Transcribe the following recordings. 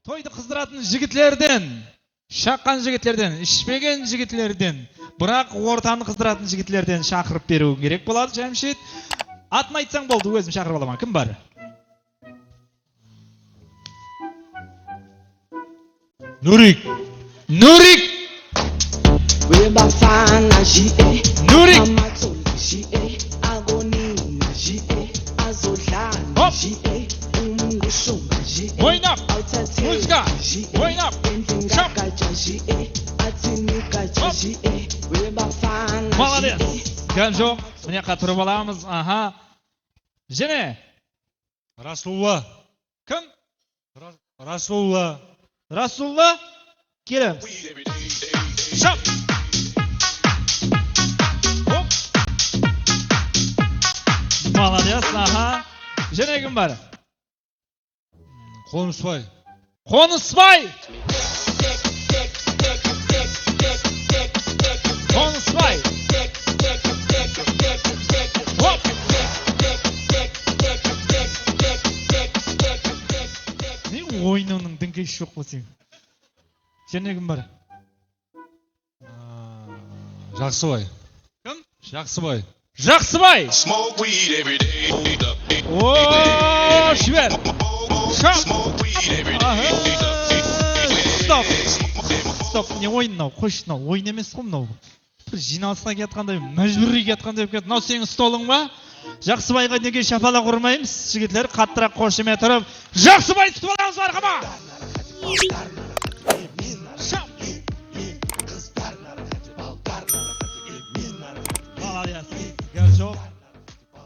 Toyды қыздыратын жігіттерден, шаққан жігіттерден, ішпеген жігіттерден, бірақ ортаны қыздыратын жігіттерден шақырып беру керек болады, Жәмшит. Атын айтсаң болды, өзім шақырып аламын. Кім бар? Нурик. Нурик. Нурик. Ойнап. Музыка. Ойнап. Шап. Молодец. Кім жоқ? Міне қатырып аламыз. Аха. Және. Расулла. Кім? Расулла. Расулла. Келеміз. Шап. Оп. Молодец. Аха. Және кім бар? Қонысбай. Қонысбай. Қонысбай. Оп. Не ойынының діңкесі жоқ болсаң? Және кім бар? Жақсыбай. Кім? Жақсыбай. Жақсыбай. Ооо, шебер. Шап. Стоп. Стоп, не ойын мынау? Қойшы, мынау ойын емес қой мынау. Бір жиналысына кетқандай, мәжбүрі кетқандай болып кетті. Мынау сенің столың ба? Жақсыбайға неге шапалақ ұрмаймыз? Жігітлер қаттырақ қошеме тұрып, Жақсыбай тұтып аламыз барғама. Шап. Молодец. Гәл жоқ.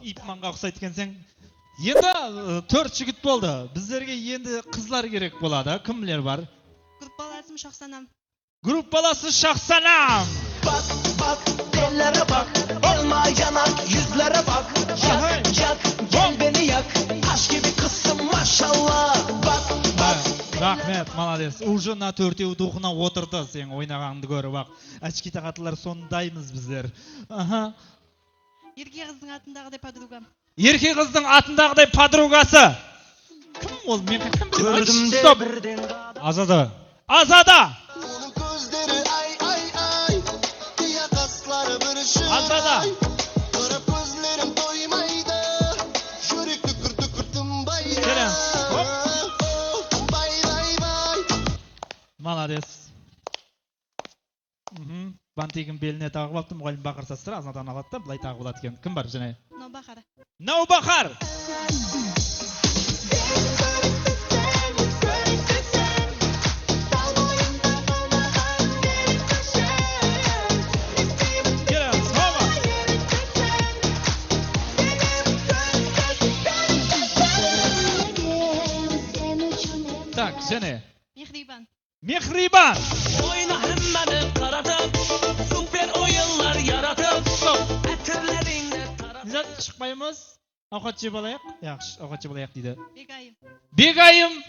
Ипманға ұқсайды екенсең. Енді 4 жігіт болды. Біздерге енді қызлар керек болады. Кімлер бар? Группаласым Шахсанам. Группаласы Шахсанам. Bak bak ellere bak, olma yanak yüzlere bak. Yak yak gel beni yak, taş gibi kızsın maşallah. Bak bak. Рахмет, молодец. Уже на 4-еу духына отырды сен ойнағанды көріп ақ. Әшки тағатылар сондаймыз біздер. Аха. Ерке қыздың атындағыдай подругам. Ерке қыздың атындағыдай подругасы. Кім ол? Мен кім білемін? Стоп. Азада. Азада. Onun gözleri ay ay ay, diye kasları bürüşür. Azada. Kara gözlerim doymaydı, şürük tıkır tıkır tımbaydı. Kerem, hop. Bay bay bay. Молодец. Бантигін беліне тағып аптым, мұғалім бақырса сыр азнадан алады да, бұлай тағып алады екен. Кім бар және? Наубахар. Наубахар. Так, және? Mehriban. Mehriban. Oyna hemmeni karatıp, süper oyunlar yaratıp. Etirlerinde taratıp. Низат шықпаймыз? Ауқат жеп алайық? Яқшы, ауқат жеп алайық дейді. Бегайым. Бегайым.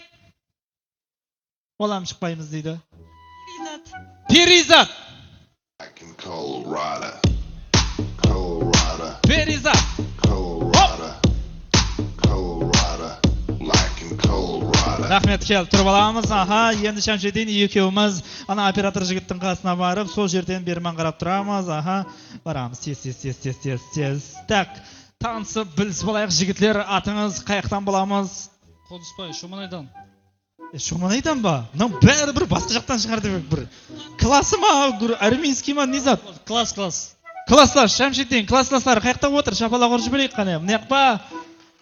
Олам шықпаймыз дейді. Ризат. Перизат. Black and cold rider. Cold rider. Перизат. Cold rider. Cold rider. Black and cold rider. Рахмет, келіп тұрып аламыз. Аха, енді Шәмшидин екеуміз ана оператор жігіттің қасына барып, сол жерден бермен қарап тұрамыз. Аха, барамыз. Тез. Так, танысып білісіп алайық жігітлер. Атыңыз қаяқтан боламыз? Қонысбай, Шоманайдан. Шоманайдан ба? Мынау бәрі бір басқа жақтан шығар деп бір. Класы ма, армейский ма, низат? Класс. Класслас, Шәмшидин, классластар қаяқта отыр? Шапалақ ұрып жіберейік қане. Мынаяқ па?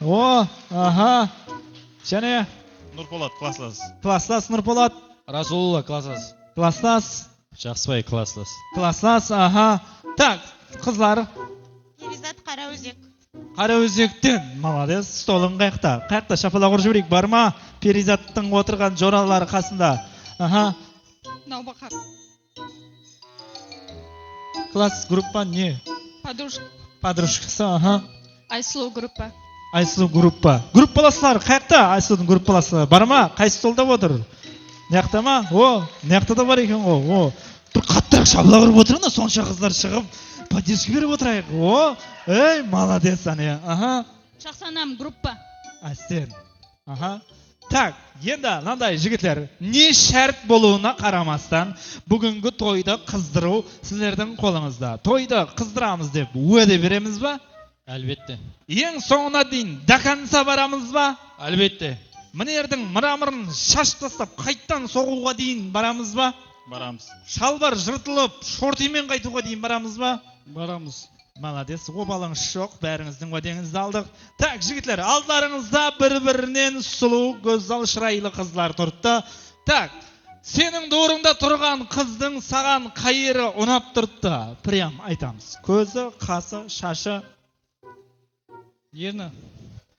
О, аха. Және Нұрболат, класслас. класслас Нұрболат. Расулла, класслас. Класслас. Жақсыбай, класслас. Класслас, аха. Так, қызлар. Еризат Қараөзек. Қараөзектен, молодец. Столың қаяқта? Қаяқта шапалақ ұрып жіберейік бар ма? Перизаттың отырған жоралары қасында. Аха. Наубахар. Класс группа не? Подружкасы, аха. Айсұлу группа. Айсұлу группа. Группаластар қаяқта? Айсұлудың группаласы бар ма? Қайсы столда отыр? Неқта ма? О, неқта да бар екен ғой. О, бір қаттырақ шапалақ ұрып отырғанда сонша қыздар шығып, поддержка беріп отырайық. О, ей, молодец, ане. Аха. Шахсанам группа. Сен. Аха. Так, енді мынандай жігітлер, не шарт болуына қарамастан, бүгінгі тойды қыздыру сіздердің қолыңызда. Тойды қыздырамыз деп уәде береміз ба? Әлбетте. Ең соңына дейін даканса барамыз ба? Әлбетте. Мінердің мырамырын шашып тастап, қайттан соғуға дейін барамыз ба? Барамыз. Шалбар жыртылып, шортимен қайтуға дейін барамыз ба? Барамыз. Молодец, обалыңыз жоқ, бәріңіздің уәдеңізді алдық. Так, жігітлер, алдарыңызда бір-бірінен сұлу, көзал шырайлы қызлар тұрды. Так, сенің дорыңда тұрған қыздың саған қайыры ұнап тұрды. Прям айтамыз. Көзі, қасы, шашы. Ерні.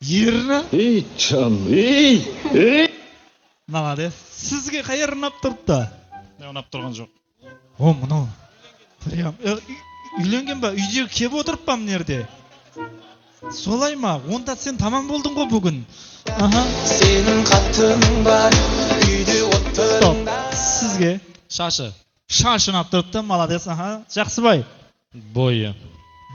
Ерні? Ей, чан, ей! Молодец. Сізге қайыр ұнап тұрды? Ұнап тұрған жоқ. О, мұнау. Прям үйленген ба? Үйде кеп отырып па мынерде? Солай ма? Онда сен тамам болдың ғой бүгін. Аха. Сенің қатының бар, үйде отырың бар. Сізге Шашы. шашы ұнап тұрды, молодец. Аха. Жақсыбай. Бойы.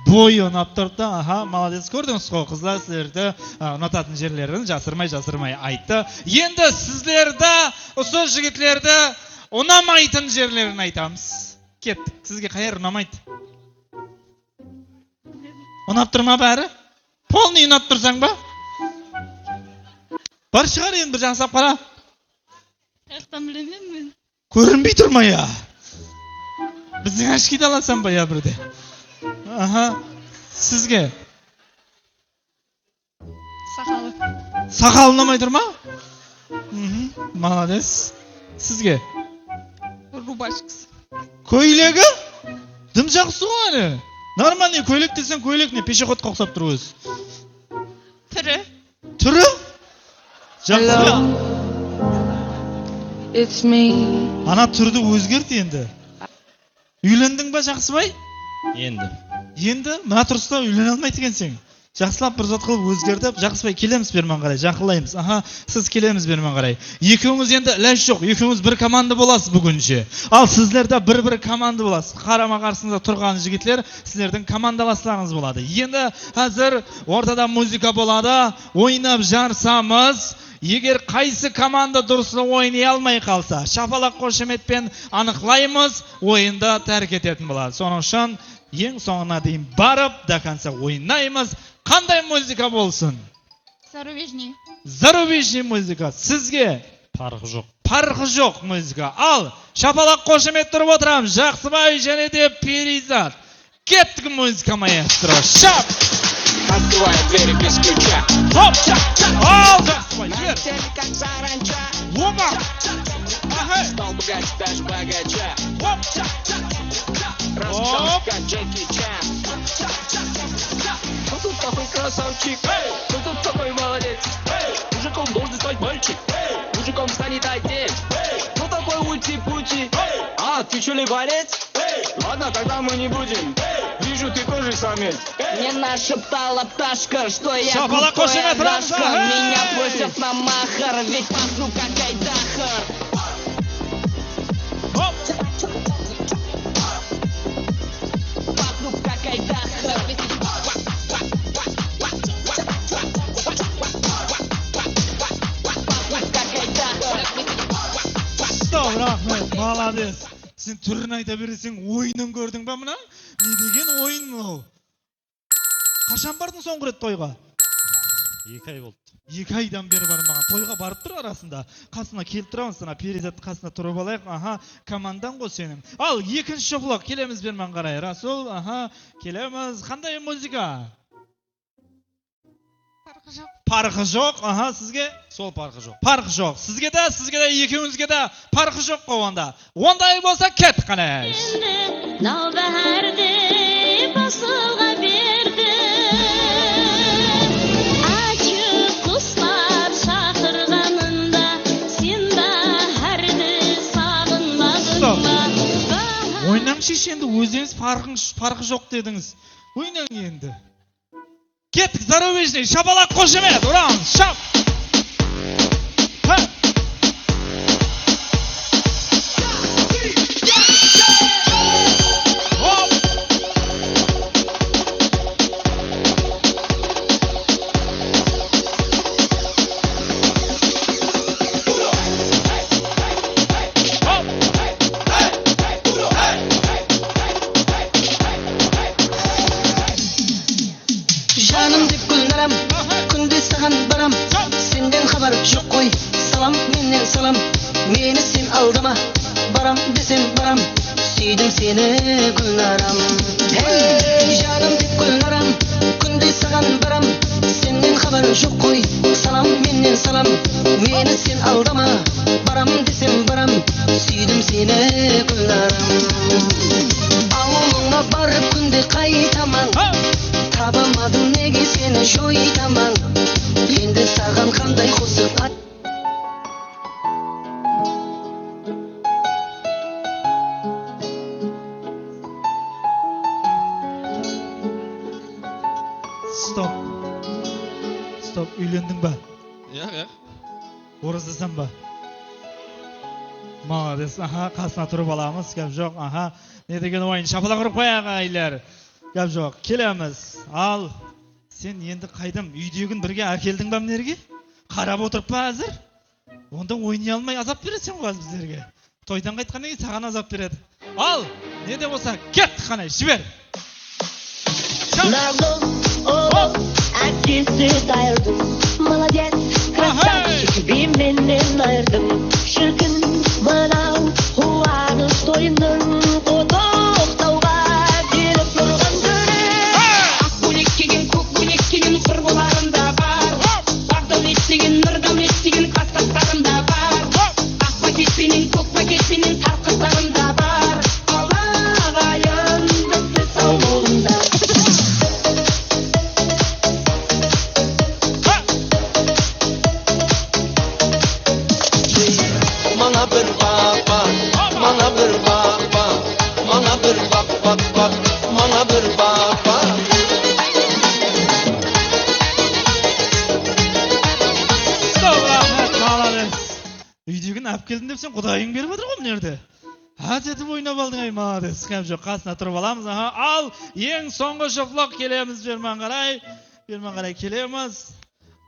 Бойы ұнап тұрды. Аха, молодец. Көрдіңіз ғой, қыздар сіздерді ұнататын жерлерін жасырмай айтты. Енді сіздерді, осы жігітлерді ұнамайтын жерлерін айтамыз. Кеттік. Сізге қайыр ұнамайды? Ұнап тұрма бәрі? Полный ұнап тұрсаң ба? Бар шығар енді бір жасап қара. Қаяқтан білемін мен. Көрінбей тұрма я. Біздің ашкиді аласам ба я бірде? Аха. Сізге? Сақалы. Сақал ұнамай тұрма? Молодец. Сізге? Рубашкасы. Көйлегі? Дым жақсы ғой әлі. Нормальный көйлек десең көйлек не? Пешеходқа ұқсап тұр өз. Түрі. Түрі? Жақсы. It's me. Ана түрді өзгерт енді. Үйлендің ба Жақсыбай? Енді. Енді мына тұрыста үйлене алмайды екенсің. Жақсылап бір зат қылып өзгертіп, Жақсыбай келеміз бермен қарай, жақылаймыз. Аха, сіз келеміз бермен қарай. Екеуіңіз енді ләш жоқ, екеуіңіз бір команда боласыз бүгінше. Ал сіздер де бір команда боласыз. Қарама қарсыңызда тұрған жігітлер сіздердің командаластарыңыз болады. Енді қазір ортада музыка болады, ойнап жарсамыз. Егер қайсы команда дұрыс ойнай алмай қалса, шапалақ қошеметпен анықлаймыз, ойында тәрк ететін болады. Соның үшін ең соңына дейін барып, даканса ойнаймыз. Қандай музыка болсын? Зарубежный. Зарубежный музыка. Сізге Парқы жоқ. парқы жоқ музыка. Ал, шапалақ қошемет тұрып отырам. Жақсыбай және де Перизат. Кеттік музыка маэстро. Шап! Открывай двери без ключа. Хоп! Ал, Жақсыбай, жібер! Как саранча. Опа! Ага! Стал богаче, даже богаче. Хоп! Расписался, Оп! как Джеки Чан. Ну тут такой красавчик, ну тут такой молодец. Мужиком должен стать мальчик, мужиком станет отец. Ну такой ути-пути. А, ты что ли борец? Ладно, тогда мы не будем. Вижу, ты тоже самец. Мне нашептала пташка, что я Шапалақ глупая қошемет, Дашка. Рамза, эй! Меня просят на махар, ведь пахну как айдахар. Хоп! Пахну как айдахар. Стоп, рахмет, молодец. Сен түрін айта бересің, ойынын көрдің ба мұна? Не деген ойын ол? Қашан бардың соңғы рет тойға? 2 ай болды. 2 айдан бері бармаған. Тойға барып тұр арасында. Қасына келіп тұрамыз, сана Перизат қасына тұрып алайық. Аха, командан ғой сенің. Ал, екінші блок келеміз бермен қарай. Расул, аха, келеміз. Қандай музыка? Парқы жоқ. Парқы жоқ, аха, сізге? Сол парқы жоқ. Парқы жоқ. Сізге де, екеуіңізге де парқы жоқ қой онда. Ондай болса кеттік қане. Navbaherde basılğa verdi. Açık kuşlar şakırganında sen bahardı sağınmadın mı? Ойнang шешенді өзіңіз парқы жоқ дедіңіз. Ойнang енді. Кеттік, зарубежный, шапалақ қошемет, ұрамыз, шап! Ха! Хоп! menden salam, meni sen aldama. Baram desem baram, süydüm seni Gülnaram. Hey canım dep Gülnaram, күндей саған барам. Senden haber yok koy, salam menden salam, meni sen aldama. Baram desem baram, süydüm seni Gülnaram. Ağoluna barıp күнде қайтаман, табamadım неге seni жойтаман. Енді саған қандай қосып ат. Stop, üylendin ba? Yo'q, yo'q. O'razasan ba? Молодец, aha, qasna turib olamiz, gap yo'q, aha. Ne degan o'yin, shapaloq urib qo'yaq aylar. Gap yo'q, kelamiz. Al, sen endi qaydim, uydagin birga akelding ba nerga? Qarab o'tiribpa hozir. Onda o'ynay olmay azab berasan qo'z bizlarga. To'ydan qaytgandan keyin sаған azab beradi. Al, ne deb bo'lsa, ket qana, jiber. Наргул, о, әкесі дайырдым. Молодец, красавчик, бименен айырдым. Шіркін, мынау қуаныш тойының тоқтауға келіп тұрған түні. Ақ бөлек киген, көк бөлек киген құрбыларым да бар. Бақдәулет деген, нұрдәулет деген қастастарым да бар. Ақ пакетпенен, көк пакетпенен тартқыздарым да бар. Алағайын бізді сау болыңдар. Mana bir bak bak, mana bir bak bak, mana bir bak bak bak, mana bir bak bak. Молодец. Үйдегін әп келдің деп сен құдайың беріп отыр ғой мына жерде. Әдетіп ойнап алдың ай, молодец. Кәп жоқ, қасына тұрып аламыз. Ал, ең соңғы жоқлық келеміз, берман қарай келеміз.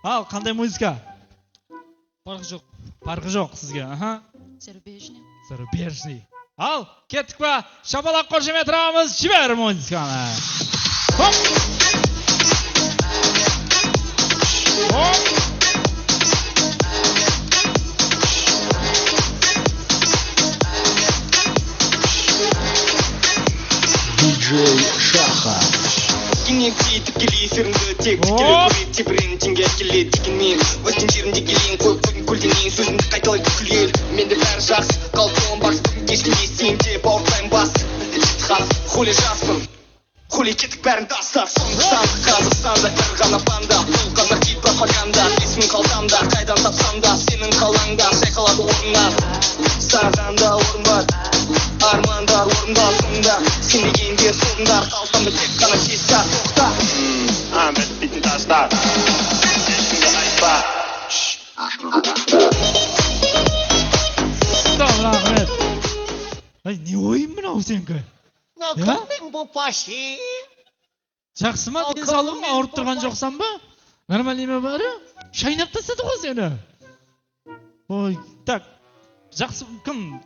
Ал, қандай музыка? Парқы жоқ сізге. Зарубежный. Ал, кеттік па? Шапалақ қошеме тұрамыз, жібер музыканы. Хоп! Хоп! Диджей Шаха. Кенек тиіп келей сырыңды тек тікелі тебірін теңге келей дегенмен өстен жерінде келейін қойып қойдың көлденең сөзімді қайталай күлел менде бәрі жақсы қалпуым бар бүгін кешкенде сен де бауыртайым бас бізде жетіқаз хули жаспын хули кетік бәрін тастап сондықтан Қазақстанда бір ғана банда бұл қазақ дейді пропаганда есімің қалтамда қайдан тапсам да сенің қалаңда шайқалады орыннан саған да орын бар армандар орындалсында сен дегенде соңдар қалтамда тек қана тесқа тоқта бітпейтін тастар ешкімге айтпа Рахмет. Ай, не ойын мынау сенікі? Кімнің бұл паши? Жақсы ма? Денсаулығың ауырып тұрған жоқсан ба? Нормальный бары? Шайнап тастады ғой сені. Ой, так. Жақсы, кім?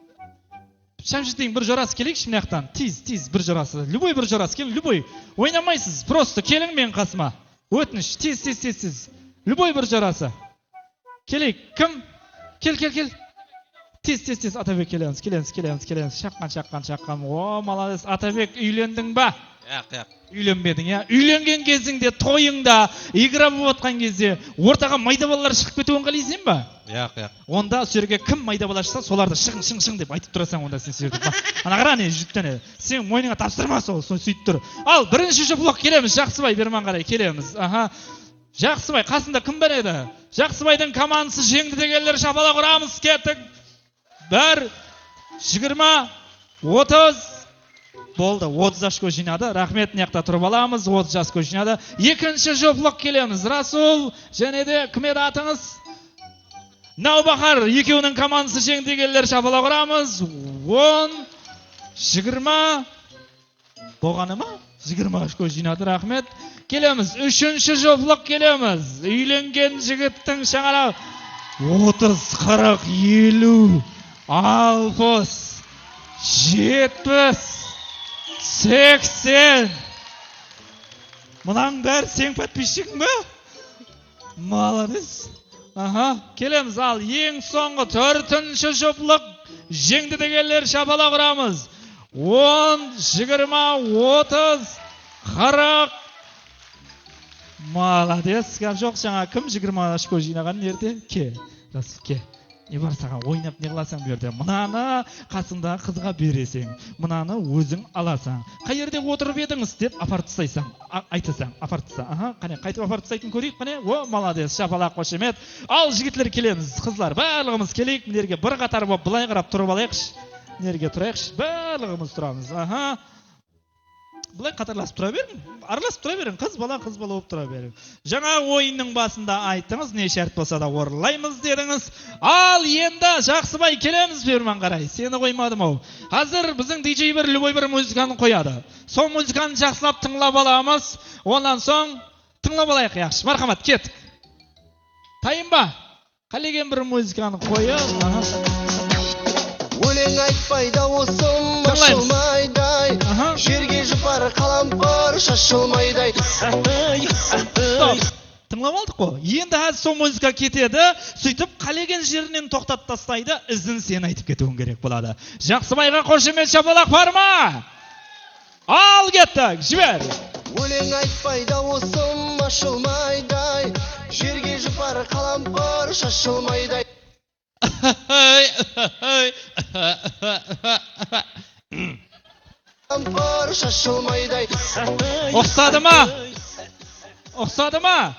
Шамшитің бір жорасы келейікші мынаяқтан. Тиз, бір жорасы. Любой бір жорасы келin, любой. Ойнамайсыз, просто келің мен қасыма. Өтініш, тиз. Любой бір жорасы. Келейік, кім? Кел. Тиз, Атабек келеміз. Шаққан. О, молодец, Атабек, үйлендің ба? Yo'q. Үйленбедің, я? Үйленген кезіңде, тойыңда, игра болып отқан кезде, ортаға майда балалар шығып кетуін қалайсың ба? Yo'q. Онда сөреге кім майда бала шықса, соларды шың деп айтып тұрасың онда сен сөйдіп ба? Ана қара не жүттен сен мойныңа тапсырма сол сөйтіп тұр. Ал, бірінші жоқлық келеміз, Жақсыбай, берман қарай келеміз. Жақсыбай, қасында кім бар еді? Жақсыбайдың командасы жеңді дегенлер шапалақ ұрамыз, кеттік. 1, 20, 30. Болды, 30 ашко жинады. Рахмет, мынаяқта тұрып аламыз. 30 ашко жинады. Екінші жоқлық келеміз. Расул, және де кім еді атыңыз? Наубахар, екеуінің командасы жеңді дегенлер шапалақ ұрамыз. 10, 20. Болғаны ма? 20 ашко жинады. Рахмет. Келеміз. Үшінші жоқлық келеміз. Үйленген жігіттің шаңара 30, 40, 50, 60, 70, 80. Мұнаң бәрі сен подписчигің ба? Молодец. Aha, kelemiz al. Ең соңғы 4-ші жұплық жеңді дегенлер шапала құрамыз. 10, 20, 30, 40. Молодец. Гап жоқ, жаңа кім 20 очко жинаған ерде? Ке. Расул, ке. Не бар саған ойнап не қыласың берді. Мынаны қасыңда қызға бересің. Мынаны өзің аласың. Қай жерде отырып едіңіз деп апарып тастайсың. Айтасың, апарып таста. Аха, қане қайтып апарып тастайтын көрейік, қане. О, молодец, шапалақ қошемет. Ал жігітлер келеміз, қызлар. Барлығымыз келейік. Мынерге бір қатар болып былай қарап тұрып алайықшы. Мынерге тұрайықшы. Барлығымыз тұрамыз. Аха. Бұлай қатарласып тұра берің, араласып тұра берің, қыз бала болып тұра берің. Жаңа ойынның басында айттыңыз, не шарт болса да орындаймыз дедіңіз. Ал енді Жақсыбай келеміз берман қарай. Сені қоймадым ау. Қазір біздің диджей бір любой бір музыканы қояды. Сол музыканы жақсылап тыңлап аламыз. Ондан соң тыңлап алайық, яқшы. Мархамат, кеттік. Тайын ба? Қалеген бір музыканы қойып. Өлең айтпай даусым ашылмайдай, жерге жұпар қалампыр шашылмайдай. Тыңлап алдық қой. Енді сол музыка кетеді, сөйтіп қалеген жерінен тоқтап тастайды, ізін сен айтып кетуің керек болады. Жақсыбайға қошемет шапалақ бар ма? Ал кеттік, жібер. Өлең айтпай даусым ашылмайдай, жерге жұпар қалампыр шашылмайдай. Ұқсады ма? Ұқсады ма?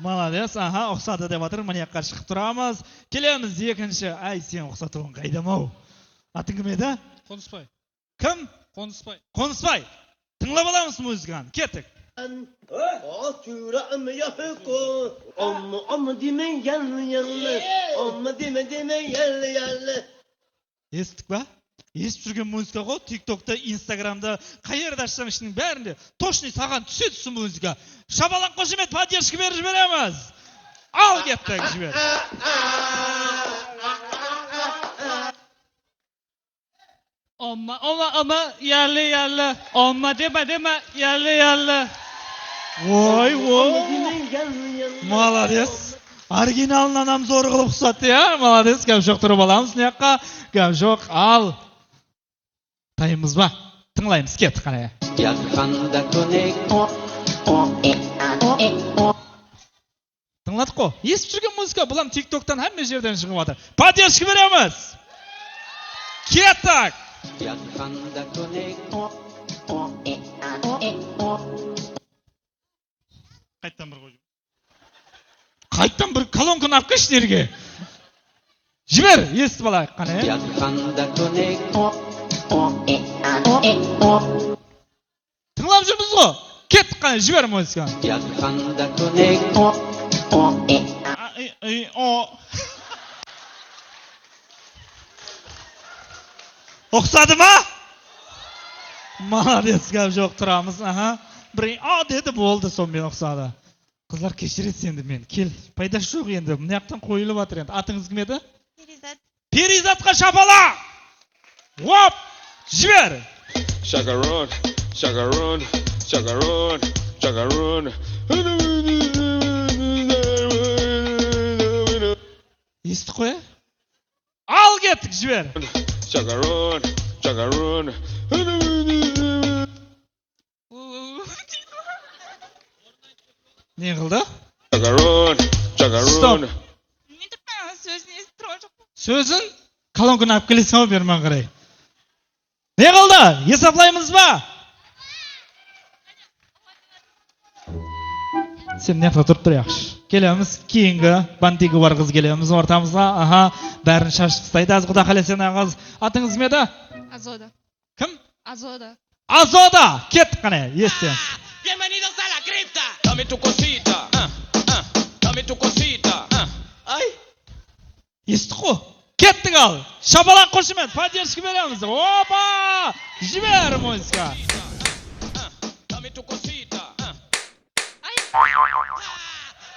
Молодец, аха, ұқсады деп атыр. Міне жаққа шығып тұрамыз. Келеміз екінші. Ай, сен ұқсатуын қайдам ау. Атың кім еді? Қонысбай. Кім? Қонысбай. Қонысбай. Тыңлап аламыз музыканы. Кеттік. Естік ба? Естіп жүрген музыка ғой, тиктокта, инстаграмда, қай жерде ашсаң ішінің бәрінде точно саған түседі сол музыка. Шапалақ қошемет, поддержка беріп жібереміз. Ал кеттік, жібер. Oma, yerli. Oma deme, yerli. Ой. Молодец. Оригиналын анам зор қылып ұқсатты, я? Молодец, кәп жоқ тұрып аламыз, неққа. Кәп жоқ, ал. Тайымыз ба? Тыңлаймыз, кеттік қане. Тыңладық қой. Естіп жүрген музыка, бұлан тиктоктан әмме жерден шығып жатыр. Поддержка береміз. Кеттік. Қайттан бір колонканы алып келші жерге. Жібер, естіп алайық қане. Тыңлап жүрміз ғой. Кеттік қане, жібер музыканы. Ұқсады ма? Молодец, кәп жоқ тұрамыз. Бір деді болды, сонымен ұқсады. Қызлар кешіреді енді мен. Кел, пайдасы жоқ енді. Мұнаяқтан қойылып атыр енді. Атыңыз кім еді? Перизат. Перизатқа шапала! Оп! Жібер! Шагарон. Естік қой? Ал кеттік, жібер! Шагарон. Не қылды? Шагарон. Сөзін естіп тұрған жоқ. Сөзін колонканы алып келесің ау берман қарай. Не қылды? Есаплаймыз ба? Сен неқта тұрып тұр яқшы. Келеміз, кейінгі бантигі бар қыз келеміз ортамызға. Бәрін шашып тастайды. Аз құда қалесен ағыз. Атыңыз кім еді? Азода. Кім? Азода. Азода! Кеттік қане, естен. Bienvenidos a la cripta. Dame tu cosita. Dame tu cosita. Ay. Естік қой? Кеттік ал. Шапалақ қошемет, поддержка береміз. Опа! Жібер музыка. Dame tu cosita. Ay.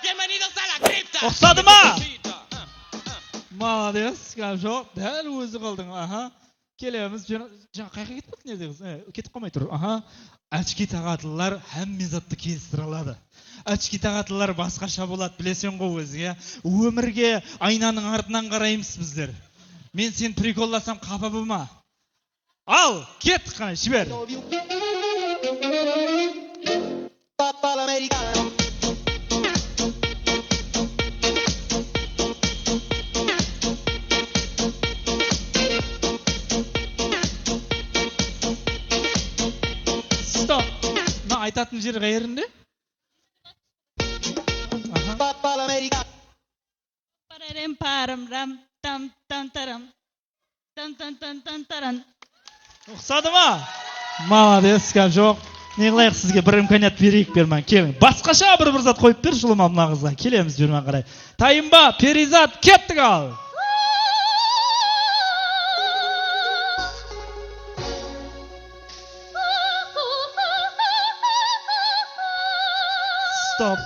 Bienvenidos a la cripta. Ұқсады ма? Молодец, кәп жоқ. Дәл өзі қылдың. Kelemiz жаңа қайқа кетіп қалды недегі кетіп қалмай тұр. Аха. Әчки тағатылар һәмме затты келістіре алады. Әчки тағатылар басқаша болады, білесің ғой өзіңе. Өмірге айнаның артынан қараймыз біздер. Мен сен приколласам қапа болма. Ал, кет қана, жібер. Стоп. Мына айтатын жері қайерінде? Парарем парам рам там там тарам. Там там там там таран. Ұқсады ма? Молодец, кәп жоқ. Не қылайық сізге бір имканият берейік берман. Келің. Басқаша бір зат қойып бер жылыма мына қызға. Келеміз берман қарай. Тайынба, Перизат, кеттік ал. Стоп.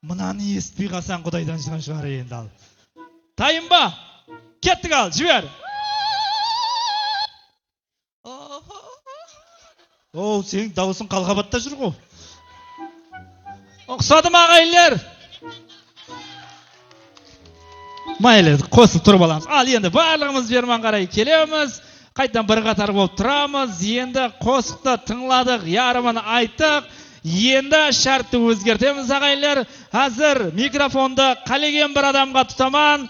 Мынаны естпей қалсаң құдайдан шығар енді ал. Тайынба, кеттік ал, жібер. Оу, сенің дауысын қалғабатта жүр ғой. Ұқсады ма ағайлар? Майлы, қосып тұрып аламыз. Ал енді барлығымыз берман қарай келеміз. Қайтан бір қатар болып тұрамыз. Енді қосықты тыңладық, ярымын айттық. Енді шартты өзгертеміз ағайлар. Қазір микрофонды қалеген бір адамға тұтаман.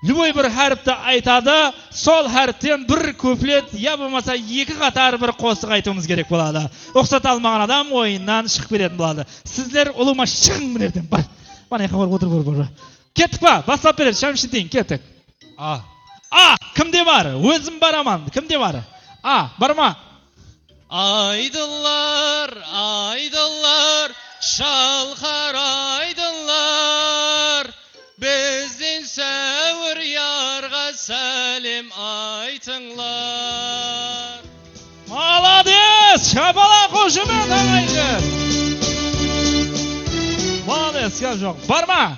Любой бір әріпті айтады, сол әріптен бір көплет, я болмаса екі қатар бір қосық айтуымыз керек болады. Ұқсат алмаған адам ойыннан шығып беретін болады. Сіздер ұлыма шығың мінерден, бар. Бана еқа бар, отыр. Кеттік ба? Бастап береді, Шамшидин, кеттік. Кімде бар? Өзім бар аман, кімде бар? Бар ма? Айдылар, шалқар айдылар. Бізден сәуір ярға сәлем айтыңлар. Молодец! Шапала қошымен ағайды. Молодец, кәп жоқ. Бар ма?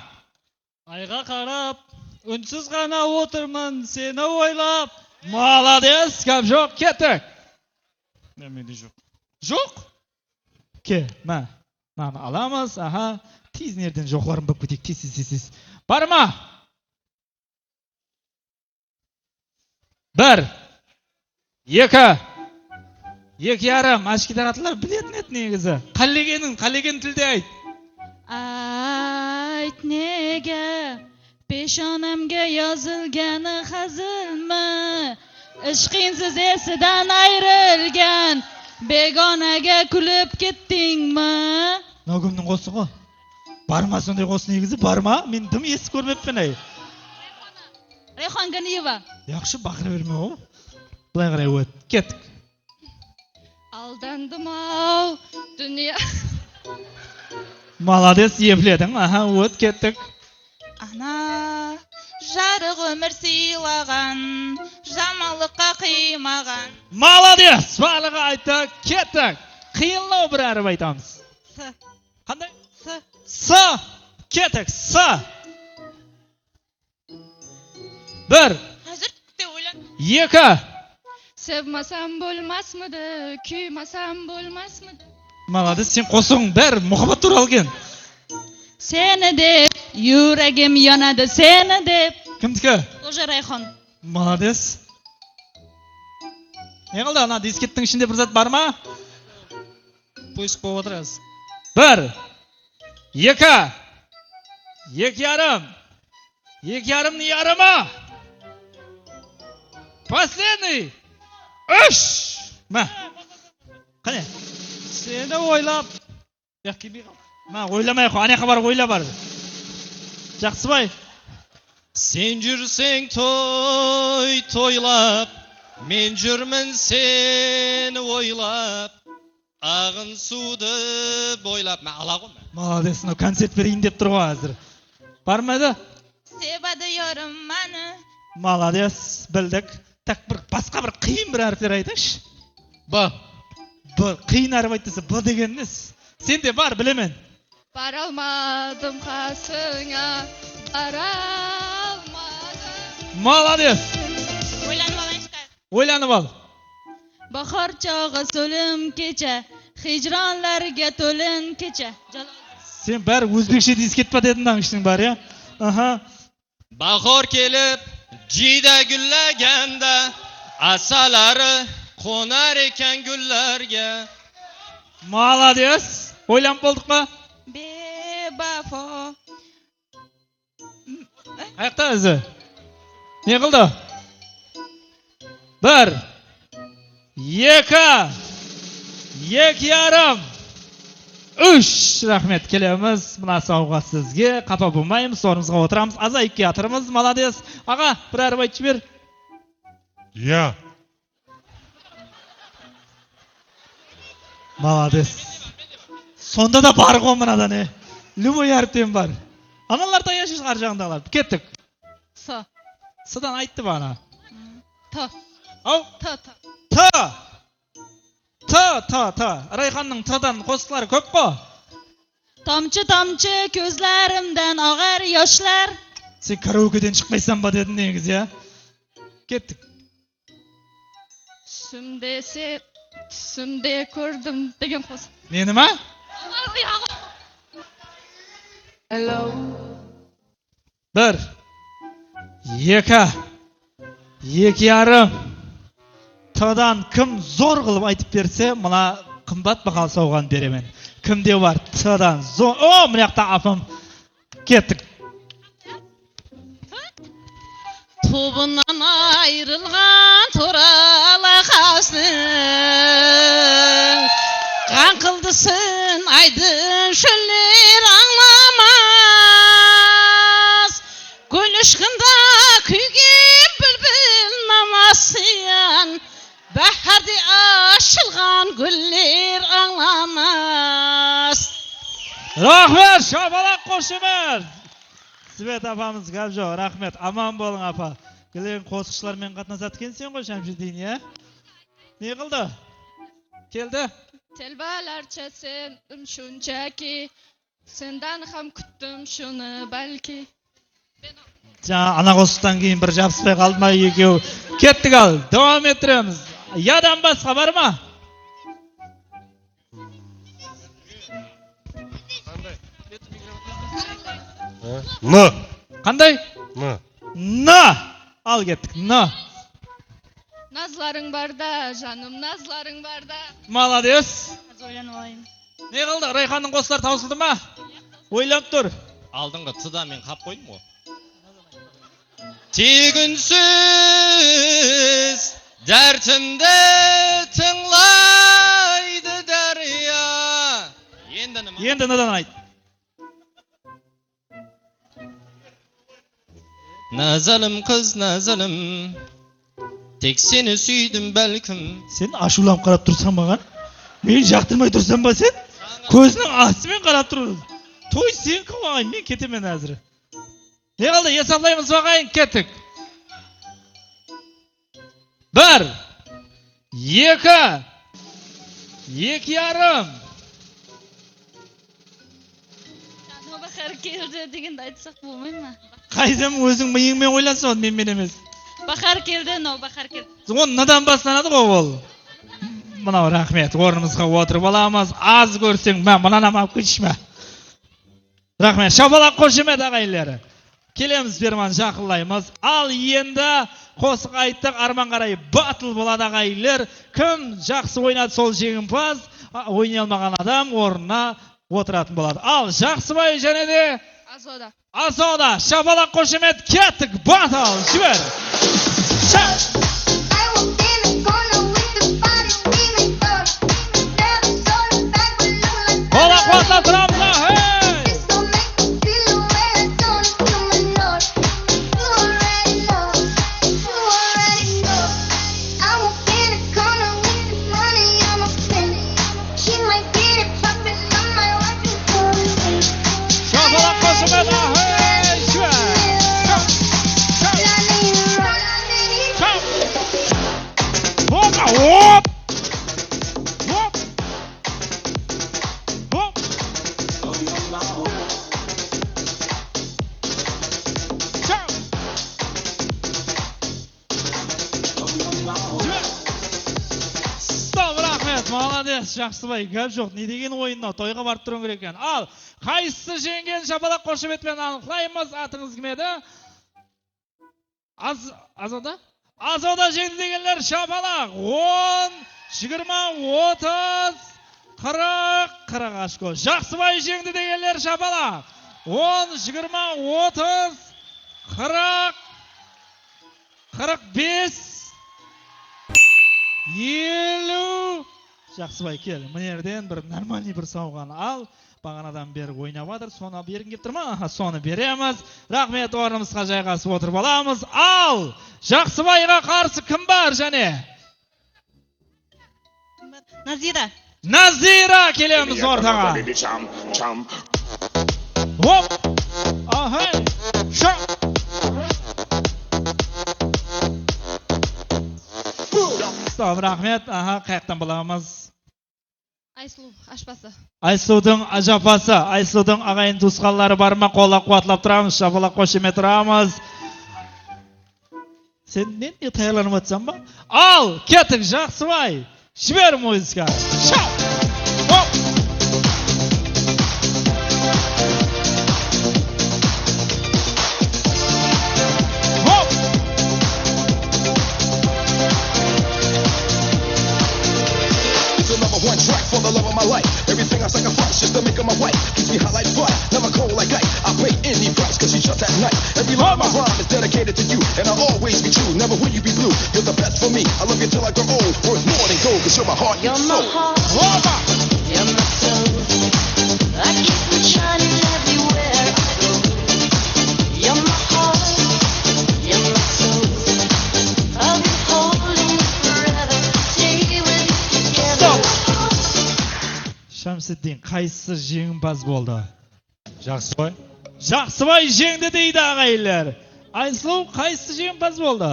Айға қарап, үнсіз ғана отырмын, сені ойлап. Молодец, кәп жоқ, кеттік. Менде жоқ. Жоқ? Ке, маны аламыз, тезінерден жоқларын болып кетек, тез. Бар ма? Бір, екі ярым, ашки таратылар білетін ет негізі. Қалеген тілде айт. Ayt nega peshonamga yozilgani hazilmi? Ishqinsiz esidan ayrilgan begonaga kulib ketdingmi? Nogimning qo'si ғой. Barma сондай qo'si негізі, barma? Men dim естіп көрмеппін ай. Rayhon Ganiyeva. Yaxshi baqira berme o. Былай қарай өт. Кеттік. Aldandım-ау, dünya. Молодец, ефледің. Өт, кеттік. Ана, жарық өмір сыйлаған, жамалыққа қимаған. Молодец, барлығы айтты, кеттік. Қиынлау бір әріп айтамыз. Қандай? С. Кеттік, С. Bir. Hazır de oylan. Екі. Sevmasam bolmasmıdı, kuymasam bolmasmıdı. Молодец, сен қосығың бәрі мұхаббат туралы кен. Seni deb yuragim yonadi, seni deb. Kimdiki? Тоже Rayhon. Молодец. Не қылды, ана дискеттің ішінде бір зат бар ма? Поиск болып отырасыз. Bir. Екі. Екі ярым. Екі ярымның ярымы. Последний. Үш. Қане? Seni ойлап. Ойламай қой, ана бар, ойла бар. Жақсыбай. Sen жүрсең тойлап, мен жүрмін сені ойлап, ағын суды бойлап. Ала ғой. Молодец, концерт берейін деп тұр ғой әзір. Бар ма еді? Sevadi yarım məni. Молодец, білдік. Так бір басқа бір қиын бір әріптер айтыңызшы. Б. Қиын әріп айтса, Б дегеніңіз. Сен де бар, білемен. Bara almadım қасыңа, bara almadım. Молодец. Ойланып алайыншы. Ойланып ал. bahor chog'i so'lim kecha hijronlarga to'lin kecha. Sen bari o'zbekcha deysiz ketpa deding ishning bari ya. Aha. Bahor kelib jiyda gullaganda asalari qo'nar ekan gullarga. Молодец. O'ylanib qoldikmi? Bevafo. Qayoqda o'zi? Ne qildi? 1 2 2,5 3 rahmat kelamiz. Mana sovg'a sizga. Xafa bo'lmaymiz, o'rnimizga o'tiramiz. Azayib ketiramiz. Молодец. Ağa, biror aytib ber. Ya. Молодец. Sonda da bar qo'mnada ne. Lumo yartim bar. Analardan yaşış qarjağındalar. Ketdik. So. Sıdan aytdı bana. To. Au. To. Ta. Rayhanның tadan qo'shiqlari ko'p qo. Tomchi tomchi ko'zlarimdan og'ar yoshlar. Sen karaoke'den chiqmaysan ba dedin negiz ya. Ketdik. Tusimde ko'rdim degan qo'shiq. Ne nima? Hello. 1 2 2,5 Tadan kim zo'r qilib aytib bersa, mana qimmat baho sovg'ani beraman. Kimde var? Tadan zo'r. O, bu yoqda afim. Ketdik. Tubundan ayrılgan torala kalsın. Kan kıldısın aydın şöller anlamaz. Gül ışkında küygen bülbül namasıyan. Baharda aşılgan güller anlamaz. Rahmet, şabalak qo'shiman. Svet apamiz gap yo'q. Rahmat. Aman bo'ling apa. Gelen qo'shiqchilarмен qatnashayotgansen qo'y Shamshiddin ya. Ne qildi? Keldi. Telbalarcha sendim shunchaki, sendan ham kutdim shuni balki. Ana qo'shiqdan keyin bir jabsiz qolmay ikov. Ketdik al. Davom ettiramiz. Yadan boshqa bormi? N. Qanday? N. Al ketdik. N. Nazlaring barda, canım nazlaring barda. Молодец. O'ylanib olayım. Ne qildi? Rayhanning qo'shiqlari tavsildimi? O'ylab tur. Aldыңғы тұда мен қап қойдым ғой. Тегінсіз дәртімді тыңлайды дәрия. Енді нема? Енді надан айт. Nazalım kız nazalım, tek seni süydüm belkim. Sen aşulam qarab tursan mаған? Men жақтырмай tursan ba sen? Көзінің астымен qarab tururuz. Toy sen qilmag'ay, men ketaman hozir. Ne qildi? Hesablaymiz bag'ayin, ketdik. 1 2 2,5 Bahar keldi deganda aytsak bo'lmaymi? Qaydam o'zing miyingmen o'ylasan, men emas. Bahar keldi, bahar keldi. So'ng nadan boshlanadi o'g'il. Mana rahmat, o'rnimizga o'tirib olamiz. Az ko'rsang, men mana nima olib ketishma. Rahmat, shabalaq qo'shimat ag'aylari. Kelamiz berman yaqinlaymiz. Al endi qo'shiq aytdik, arman qaray battle bo'ladi ag'aylar. Kim yaxshi o'ynadi sol jengimpoz, o'ynay olmagan odam o'rnina o'tirатын bo'ladi. Al Jaxsiboy janada Azoda shabalaq qo'shimat ketdik, battle jibir. Qo'la qo'sla turamiz, hey! Hop! Hop! Hop! Молодец, Жақсыбай. Гәп жоқ. Не деген ойынна? Тойға барып тұруың керек екен. Ал, қайсысы жеңген шапалақ қошеметпен анықтаймыз. Атыңыз кім еді? Азода? Азода жеңді дегенлер шапалақ. 10, 20, 30, 40, 40 ашко. Жақсыбай жеңді дегенлер шапалақ. 10, 20, 30, 40, 45, 50. Жақсыбай кел. Мінерден бір нормальный бір сауған ал. Бағанадан бері ойнап жатыр. Соны бергін кеп тұр ма? Соны береміз. Рахмет, орнымызға жайғасып отырып аламыз. Ал, Жақсыбайға қарсы кім бар және? Назира. Назира келеміз ортаға. Оп! Ахай! Ша! Стоп, рахмет. Аха, қаяқтан боламыз? Айсұлу, ашпасы. Айсудың ажапасы, Айсудың ағайын туысқанлары бар ма? Қолға қуатлап тұрамыз, шапалақ қошеме тұрамыз. Сен не таярланып атсам ба? Ал, кетік, Жақсыбай. Жібер музыка. Ша! Оп! One track for the love of my life. Everything I sacrifice just to make her my wife. Keeps me hot like fire, never cold like ice. I pay any price cause she just that night. Every line of my rhyme is dedicated to you, and I'll always be true. Never will you be blue. You're the best for me. I love you till I grow old. Worth more than gold cause you're my heart and soul. You're my soul. I keep it shining everywhere I go. You're my heart. You're my soul. I'll be holding you forever. Stay with you together. Шамсиддин, қайсысы жеңімпаз болды? Жақсыбай. Жақсыбай жеңді дейді ағайлар. Айсұлу, қайсысы жеңімпаз болды?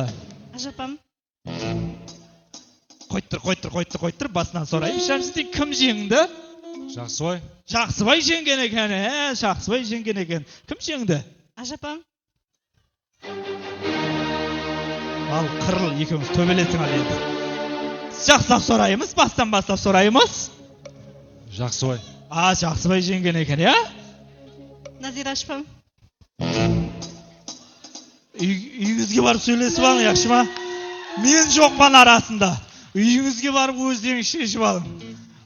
Ажапам. Қойттыр, басынан сұрайым. Шамсиддин, кім жеңді? Жақсыбай. Жақсыбай жеңген екен, Жақсыбай жеңген екен. Кім жеңді? Ажапам. Ал, қырыл, екеуміз төбелесің ал енді. Жақсылап сұраймыз, бастан сұраймыз. Жақсыбай. Жақсыбай жеңген екен, Назира ашпам. Үйіңізге барып сөйлесіп алың, яқшы ма? Мен жоқпан арасында. Үйіңізге барып өздеріңіз шешіп алың.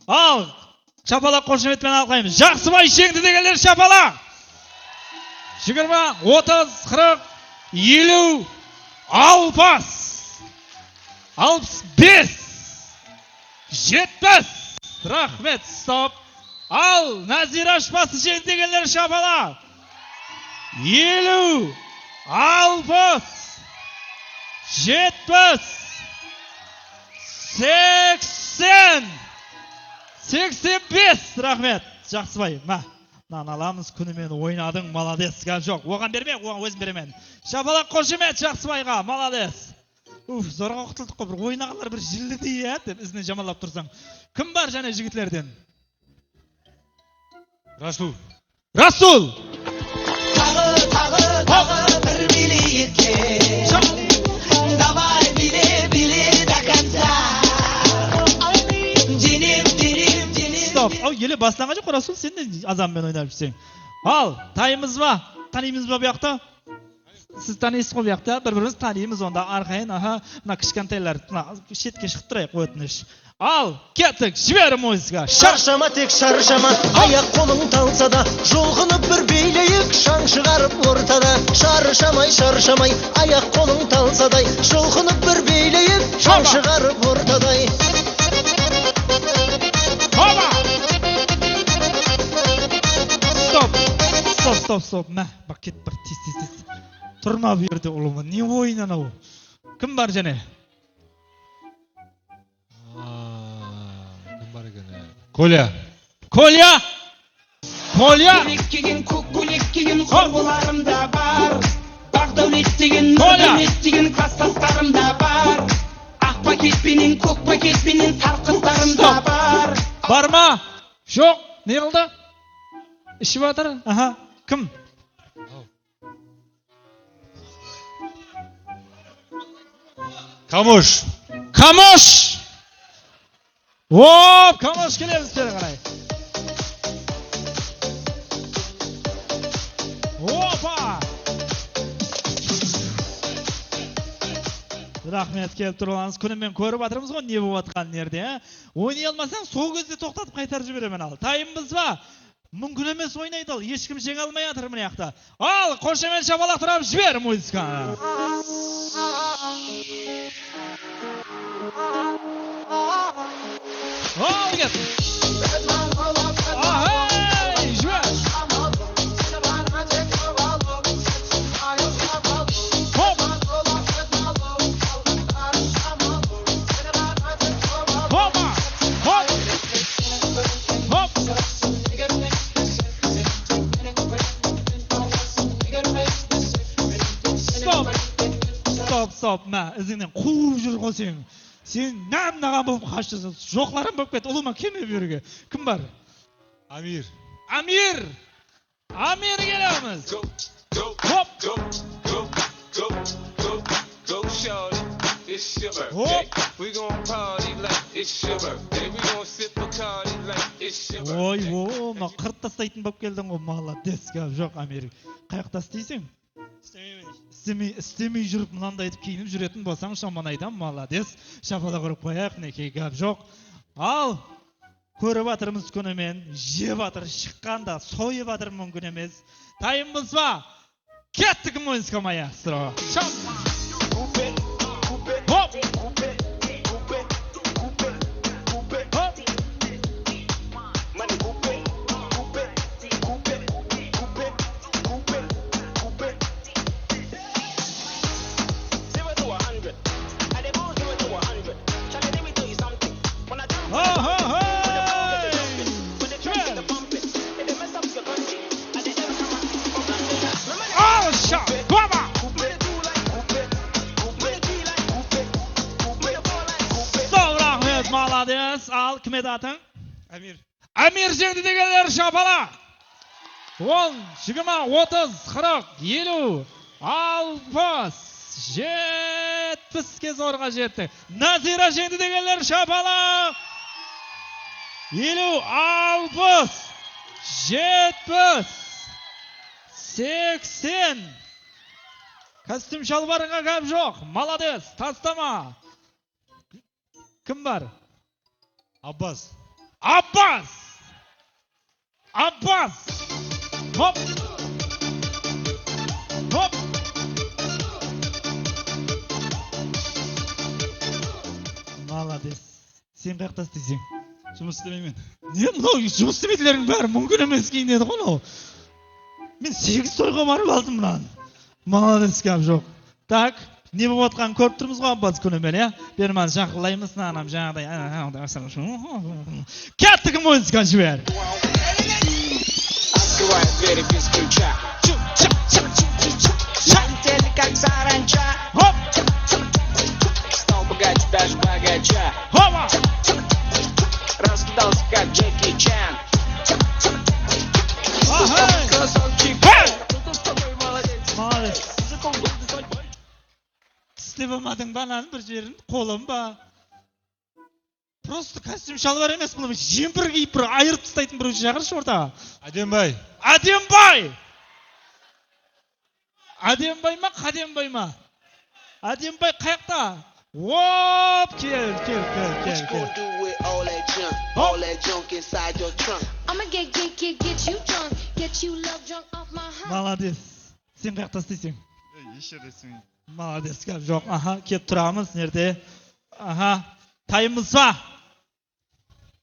Ал, шапалақ қошеметпен алқаймыз. Жақсыбай жеңді дегенлер шапалақ. 20, 30, 40, 50, 60, 65, 70. Рахмет, стоп. Ал, Назира ашпасы жеңді дегенлер шапалақ. 50, 60, 70, 80, 85. Рахмет, Жақсыбай. Мынаны аламыз, күнімен ойнадың, молодец. Жоқ, оған берме, оған өзім беремен. Шапалақ қошемет Жақсыбайға, молодец. Зорға құтылдық қой, бір ойнағалар бір жілді деп ізінен жамалап тұрсаң. Кім бар және жігітлерден? Расул. Расул! Тағы бір билейікке. Давай биле до конца. Стоп, елі басланға жоқ, Расул, сен де азаммен ойнап жүрсең. Ал, танимыз ба bu yoqda? Siz tanıysiz bu yoqda, bir-birimiz tanıymiz onda arqayın, mına kichkantaylar, chetga chiqib turaylik o'tinish. Al, ketdik, жібер muzika. Шаршама тек шаршама, аяқ қолың талса да, жолғынып бір билейік, шаң шығарып ортада. Шаршамай, аяқ қолың талсадай, жолғынып бір билейік, шаң шығарып ортадай. Стоп. Бақ кет бір тез. Тұрма bu yerде ұлымы, не ойнан ау? Кім бар және? Кім бар екен? Коля. Көйлек киген, көк көйлек киген құрбыларым да бар. Бақдәулет деген, нұрдәулет деген кластастарым да бар. Ақ пакетпенен, көк пакетпенен тарқындарым да бар. Бар ма? Жоқ, не қылды? Ішіп жатыр? Кім? Камош. Hop, kamaş kelemiz beri qaray. Hoppa. Rahmet kelip turgansiz. Kuni men ko'rib atramiz go ne bo'lib atgan yerde, ha? Oynay olmasang, sol gözde to'xtatib qaytarib jiberaman al. Tayimiz va mumkin emas o'ynaydi al. Hech kim jenga olmay atir bu yoqda. Al, qo'shamen shabalaqtirib jiber muzikani. Al get. Ahey, jiber. Hop. Hoppa. Hop. Hop. Stop, ma, izingdan quvib yurg'in sen. Sen nam-nag'am bo'lib qashtasan. Jo'qlarim bo'lib ketdi. Ulug'man kelmay bu yerga. Kim bor? Amir. Amir kelamiz. Hop. Go, shorty. It's your birthday. Hop. We gon' party like it's your birthday. We gon' sip Bacardi like it's your birthday. Voy, ma qirq tastaytın bo'lib kelding o, молодец gap yo'q Amir. Qayoqda istaysan? İstemiy жүрүп мынандай айтып кийинип жүрөтүн болсаң, шаман айдам, молодец. Шапалак уруп кояк, неке гап жок. Ал көрүп атырмыз күнү мен, жеп атыр, шыкканда союп атыр мүмкүн эмес. Тайымбыз ба? Кеттик музыка маэстро. Хоп! Молодец, al kime dağıtın? Amir jengdi degenler şapala. 10, 20, 30, 40, 50, 60, 70 kez orga jetdi. Nazira jengdi degenler şapala. 50, 60, 70, 80. Kostyum şalvarına gap yok. Молодец, tastama. Kim var? Abbas. Hop. Hop. Молодец. Sen qayerda istaysan? Жұмыс істемеймін. Ne mынау жұмыс істемейтіндердің бәрі мүмкін емес кейін деді ғой мынау. Мен 8 тойға барып алдым мынаны. Молодец гап жоқ. Так, не болып жатқанын көріп тұрмыз ғой Аббас күнімен, иә? Берман жақылаймыз, анам жаңағыдай. Кеттік музыка жібер. Открывает двери без ключа. Летели как саранча. Хоп! Стал богаче, даже богача. Хопа! Раскидался как Джеки Чан. Красавчик. Молодец. Тістебемадың банан бір жерін, қолым ба. Просто костюм шалбар емес бұл. Жемпір киіп бір айырып тастайтын бір шақыршы орта. Адембай. Адембай ма, Қадембай ма? Адембай қаяқта? Оп, кел. Молодец. Сен қаяқта істейсің? Ешересің. Молодец, гап жоқ. Аха, кеп тұрамыз, нерде? Аха, тайымыз ба?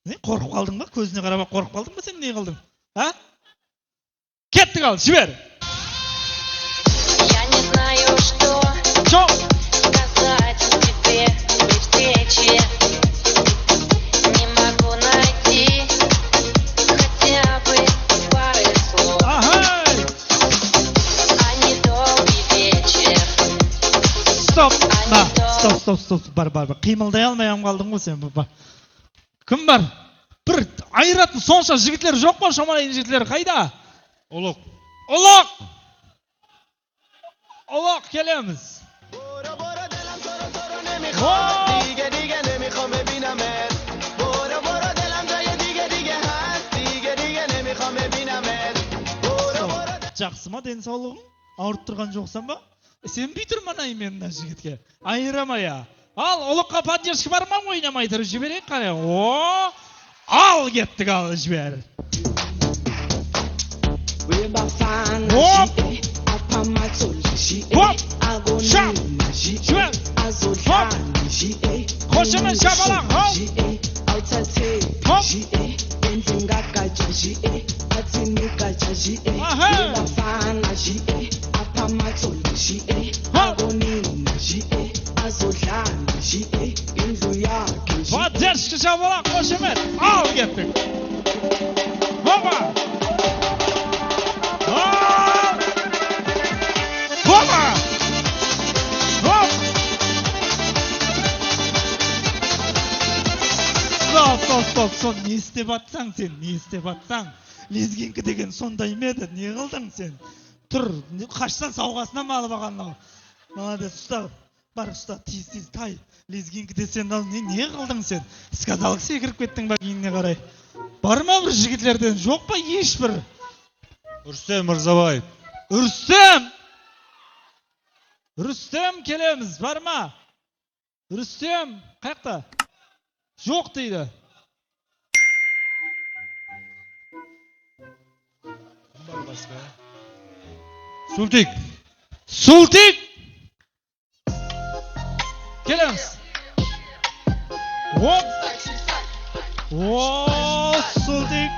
Не, қорқып қалдың ба? Көзіне қарап қорқып қалдың ба? Сен не қылдың? А? Кеттік ал, жібер. Я не знаю, что сказать тебе при встрече. Не могу найти хотя бы пары слов. А недолгий вечер. Стоп. Бар. Қимылдай алмай қалдың ғой сен. Кім бар? Бір айыратын сонша жігітлер жоқ па? Шамалайын жігітлер қайда? Олық, келеміз. دیگه نمیخوام ببینمت. برو жақсы ма денсаулығың? Ауырып тұрған жоқсан ба? Сен бүйтір манай мен мына жігітке. Айырамай а. Ал, ұлыққа поддержка бар ма ойнамай тұрып жіберейік қане. О! Ал кеттік ал жібер. Оп! Оп! Шап! Жібер! Оп! Қошымен шапалақ! Оп! Поддержка шапалақ қошымен! Ал кеттік! Опа! Опа! Оп! Стоп, не істеп атсаң сен, не істеп атсаң? Лезгинкі деген сондай меді, не қылдың сен? Тұр, қашсан сауғасына малы бағанлау. Молодец, ұста, бар ұста, тез, тай. Лезгинкі десен ал, не қылдың сен? Сказалық секіріп кеттің ба кейінне қарай. Бар ма бір жігітлерден, жоқ па ешбір? Рүстем Мырзабаев. Рүстем келеміз, бар ма? Рүстем, қаяқта? Жоқ дейді. Султик! Келеміз. Оп! О, Султик!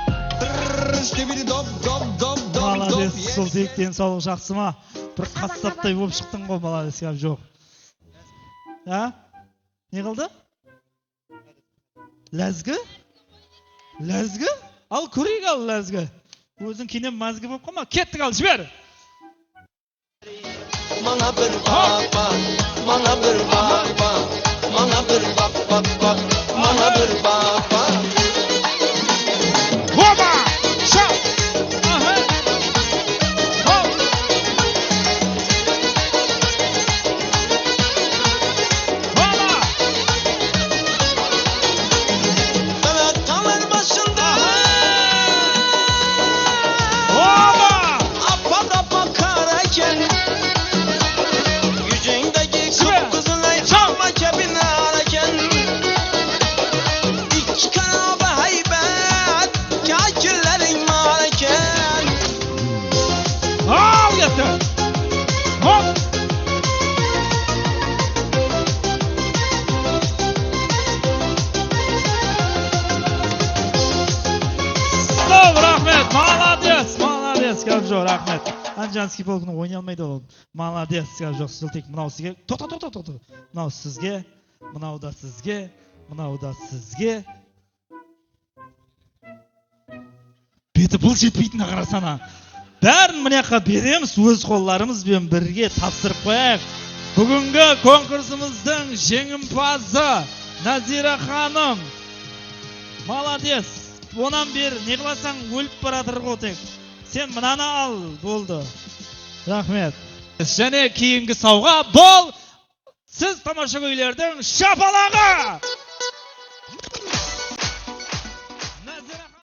Молодец, Султик, денсаулық жақсы ма? Бір қастаптай болып шықтың ғой, молодец, жоқ. А? Не қылды? Ләзгі? Ал көрейік ал ләзгі. Өзің кейінен мәзгі болып қома. Кеттік ал, жібер! Маңа бір бапа, маңа бір бапа, маңа бір бапа, маңа бір бапа. Опа! Шап! Аха! Хоп! Опа! Evet, tamer başında. Опа! Apada bakarken yüzündeki kıpkızılay çalma kebine ararken İki kanabı haybet kâkillerin marken Al yetti! Hop! Stop, rahmet! Молодец, Кабжо, рахмет. Анжанский полкының ойнай алмайды ол. Молодец, Кабжо, Султик. Мынау сізге. Тоқта. Мынау сізге, мынау да сізге, мынау да сізге. Беті бұл жетпейтіні қарасана. Бәрін мынаяққа береміз, өз қолларымызбен бірге тапсырып қояйық. Бүгінгі конкурсымыздың жеңімпазы Назира ханым. Молодец. Онан бер не қыласаң өліп баратыр ғой тек. Сен мынаны ал, болды. Рахмет. Және кейінгі сауға бол. Сіз тамаша көйлердің шапалағы!